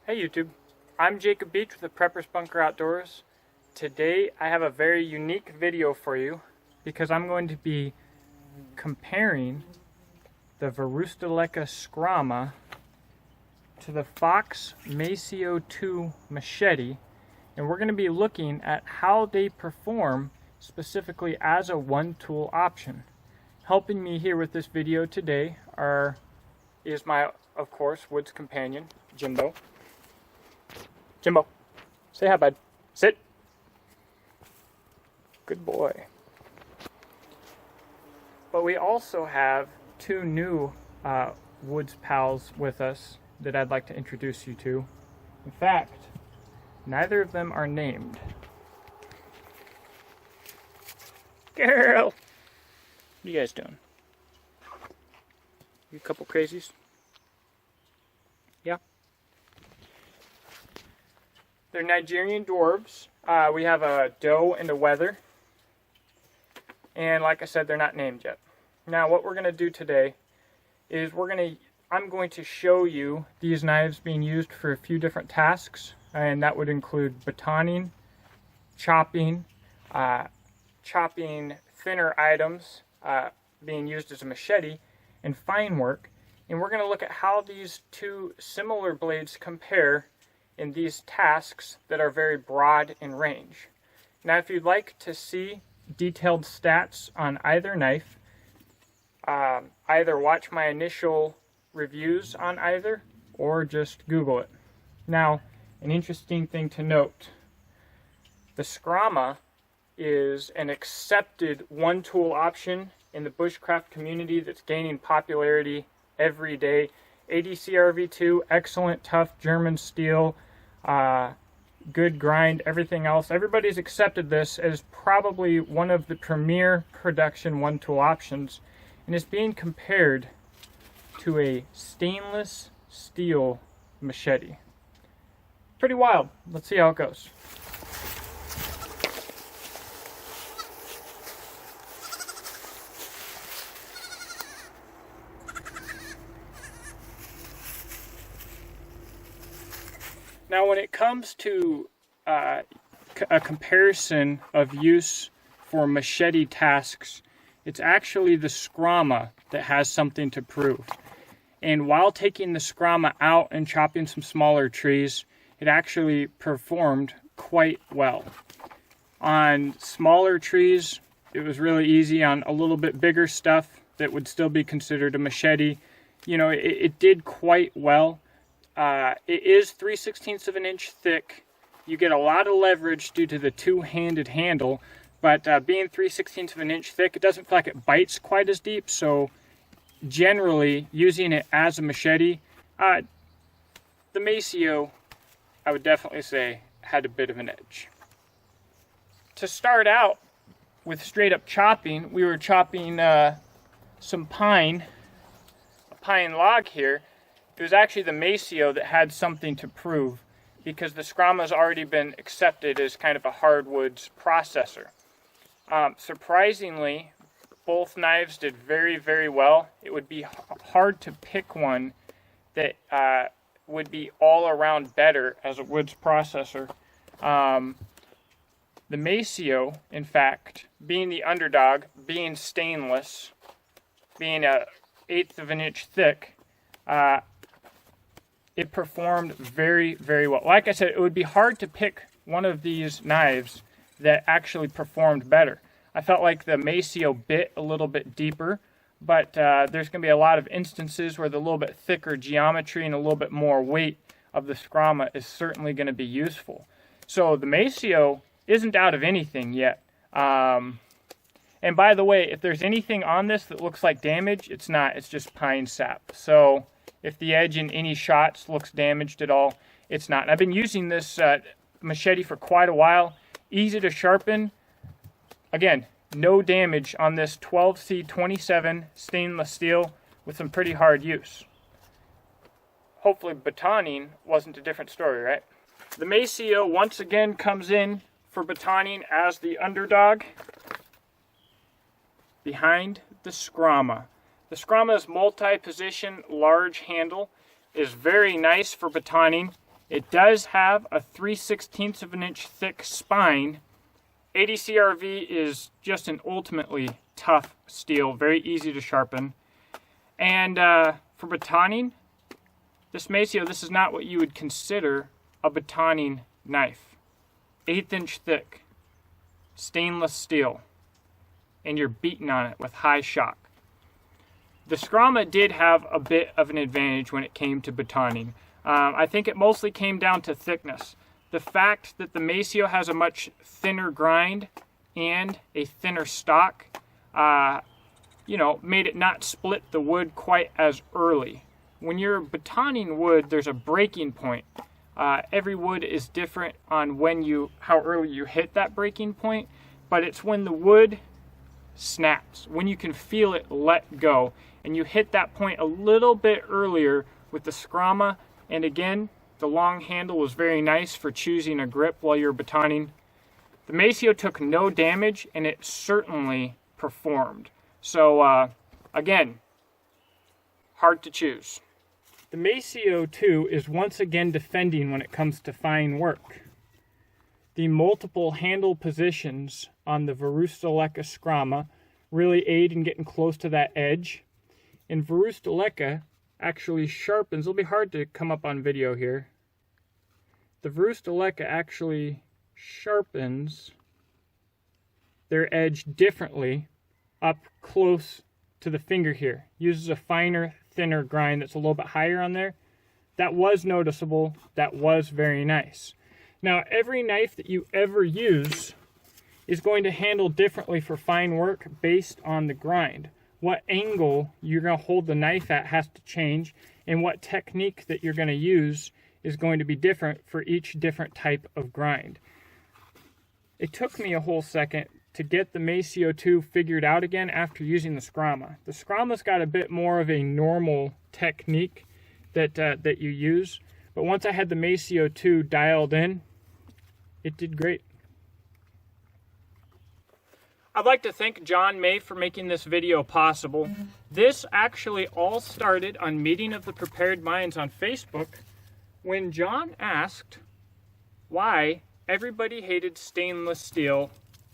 Hey YouTube, I'm Jacob Beach with the Prepper's Bunker Outdoors. Today I have a very unique video for you because I'm going to be comparing the Varusteleka Skrama to the Fox Macio 2 Machete, and we're going to be looking at how they perform specifically as a one-tool option. Helping me here with this video today is my, of course, woods companion, Jimbo. Jimbo, say hi, bud. Sit. Good boy. But we also have two new woods pals with us that I'd like to introduce you to. In fact, neither of them are named. Girl! What are you guys doing? You a couple crazies? Yeah? They're Nigerian dwarves. We have a doe and a wether. And like I said, they're not named yet. Now what we're going to do today is I'm going to show you these knives being used for a few different tasks. And that would include batoning, chopping, chopping thinner items, being used as a machete, and fine work. And we're going to look at how these two similar blades compare in these tasks that are very broad in range. Now if you'd like to see detailed stats on either knife, either watch my initial reviews on either or just Google it. Now, an interesting thing to note, the Skrama is an accepted one-tool option in the bushcraft community that's gaining popularity every day. ADCRV2, excellent, tough German steel, good grind, everything else. Everybody's accepted this as probably one of the premier production one-tool options, and it's being compared to a stainless steel machete. Pretty wild. Let's see how it goes. Now when it comes to a comparison of use for machete tasks, it's actually the Skrama that has something to prove. And while taking the Skrama out and chopping some smaller trees, it actually performed quite well. On smaller trees, it was really easy. On a little bit bigger stuff that would still be considered a machete, you know, it did quite well. It is 3/16 of an inch thick. You get a lot of leverage due to the two-handed handle, but being 3/16 of an inch thick, it doesn't feel like it bites quite as deep. So generally, using it as a machete, the Macio, I would definitely say, had a bit of an edge. To start out with straight up chopping, we were chopping some pine, a pine log here. It was actually the Macio that had something to prove because the Skrama has already been accepted as kind of a hardwoods processor. Surprisingly, both knives did very, very well. It would be hard to pick one that would be all around better as a woods processor. The Macio, in fact, being the underdog, being stainless, being an 1/8 of an inch thick, it performed very, very well. Like I said, it would be hard to pick one of these knives that actually performed better. I felt like the Macio bit a little bit deeper, but there's going to be a lot of instances where the little bit thicker geometry and a little bit more weight of the Skrama is certainly going to be useful. So the Macio isn't out of anything yet. And by the way, if there's anything on this that looks like damage, it's not. It's just pine sap. So if the edge in any shots looks damaged at all, it's not. And I've been using this machete for quite a while. Easy to sharpen. Again, no damage on this 12C27 stainless steel with some pretty hard use. Hopefully batoning wasn't a different story, right? The Macio once again comes in for batoning as the underdog behind the Skrama. The Skrama's multi-position large handle is very nice for batoning. It does have a 3/16 of an inch thick spine. 80 CRV is just an ultimately tough steel, very easy to sharpen. And for batoning, this Macio, this is not what you would consider a batoning knife. 1/8 inch thick, stainless steel, and you're beating on it with high shock. The Skrama did have a bit of an advantage when it came to batoning. I think it mostly came down to thickness. The fact that the Macio has a much thinner grind and a thinner stock, made it not split the wood quite as early. When you're batoning wood, there's a breaking point. Every wood is different on how early you hit that breaking point, but it's when the wood snaps, when you can feel it let go, and you hit that point a little bit earlier with the Skrama. And again, the long handle was very nice for choosing a grip while you're batoning. The Macio took no damage, and it certainly performed. So again, hard to choose. The Macio 2 is once again defending when it comes to fine work. The multiple handle positions on the Varusteleka Skrama really aid in getting close to that edge. And Varusteleka actually sharpens. It'll be hard to come up on video here. The Varusteleka actually sharpens their edge differently up close to the finger here. Uses a finer, thinner grind that's a little bit higher on there. That was noticeable. That was very nice. Now, every knife that you ever use is going to handle differently for fine work based on the grind. What angle you're going to hold the knife at has to change, and what technique that you're going to use is going to be different for each different type of grind. It took me a whole second to get the Macio 2 figured out again after using the Skrama. The Skrama's got a bit more of a normal technique that you use, but once I had the Macio 2 dialed in, it did great. I'd like to thank John May for making this video possible. This actually all started on Meeting of the Prepared Minds on Facebook when John asked why everybody hated stainless steel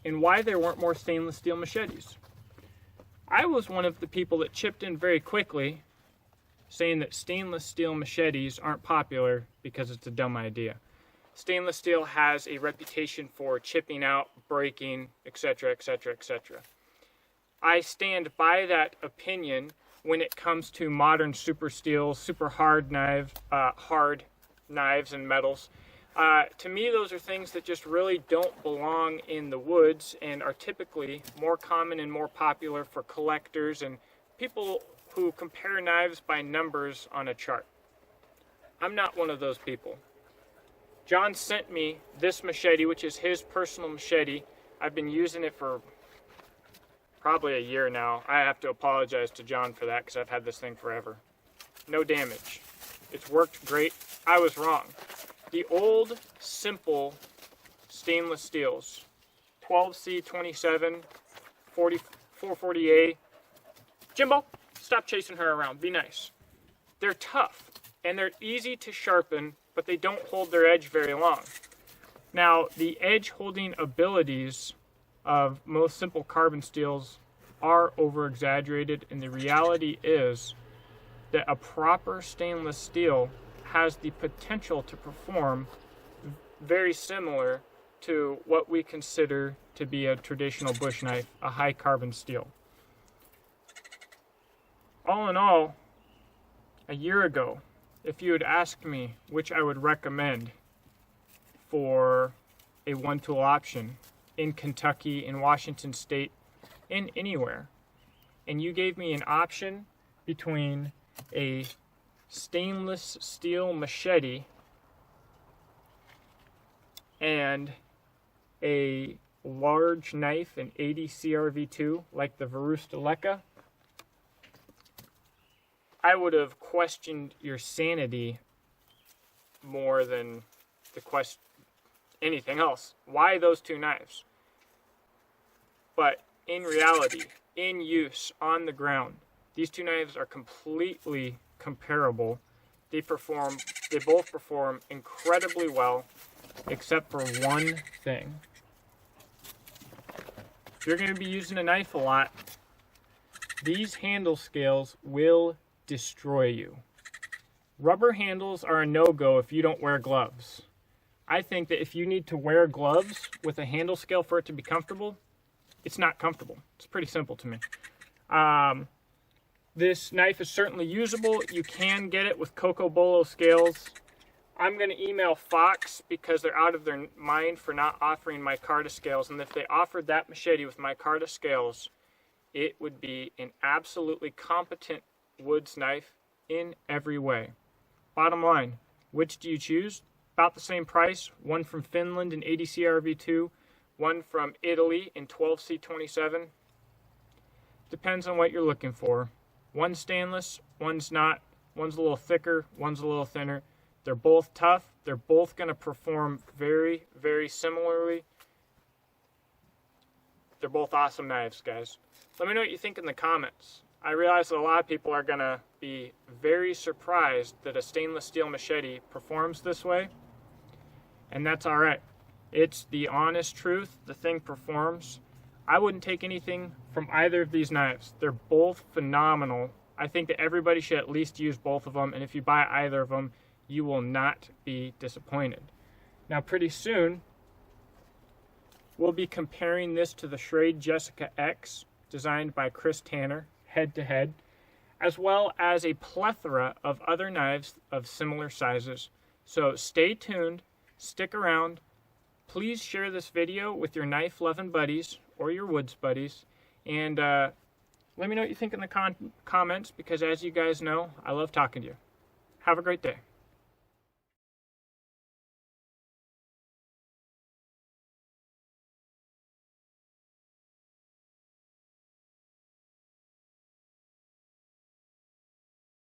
and why there weren't more stainless steel machetes. I was one of the people that chipped in very quickly saying that stainless steel machetes aren't popular because it's a dumb idea. Stainless steel has a reputation for chipping out, breaking, etc., etc., etc. I stand by that opinion when it comes to modern super steel, super hard knives and metals. To me, those are things that just really don't belong in the woods and are typically more common and more popular for collectors and people who compare knives by numbers on a chart. I'm not one of those people. John sent me this machete, which is his personal machete. I've been using it for probably a year now. I have to apologize to John for that because I've had this thing forever. No damage. It's worked great. I was wrong. The old, simple stainless steels, 12C27, 440A. Jimbo, stop chasing her around. Be nice. They're tough, and they're easy to sharpen, but they don't hold their edge very long. Now, the edge-holding abilities of most simple carbon steels are over-exaggerated, and the reality is that a proper stainless steel has the potential to perform very similar to what we consider to be a traditional bush knife, a high carbon steel. All in all, a year ago, if you had asked me which I would recommend for a one-tool option in Kentucky, in Washington State, in anywhere, and you gave me an option between a stainless steel machete and a large knife, an 80 CRV2 like the Varusteleka, I would have questioned your sanity more than anything else. Why those two knives? But in reality, in use, on the ground, these two knives are completely comparable. They perform They both perform incredibly well, except for one thing. If you're going to be using a knife a lot, these handle scales will destroy you. Rubber handles are a no-go if you don't wear gloves. I think that if you need to wear gloves with a handle scale for it to be comfortable, it's not comfortable. It's pretty simple to me. This knife is certainly usable. You can get it with Coco Bolo scales. I'm going to email Fox because they're out of their mind for not offering micarta scales. And if they offered that machete with micarta scales, it would be an absolutely competent woods knife in every way. Bottom line, which do you choose? About the same price. One from Finland in 80 CRV2, one from Italy in 12C27. Depends on what you're looking for. One's stainless, one's not. One's a little thicker, one's a little thinner. They're both tough. They're both going to perform very, very similarly. They're both awesome knives, guys. Let me know what you think in the comments. I realize that a lot of people are going to be very surprised that a stainless steel machete performs this way. And that's all right. It's the honest truth. The thing performs. I wouldn't take anything from either of these knives. They're both phenomenal. I think that everybody should at least use both of them. And if you buy either of them, you will not be disappointed. Now, pretty soon, we'll be comparing this to the Schrade Jessica X, designed by Chris Tanner, head-to-head, as well as a plethora of other knives of similar sizes. So stay tuned, stick around. Please share this video with your knife-loving buddies or your woods buddies, and let me know what you think in the comments, because as you guys know, I love talking to you. Have a great day.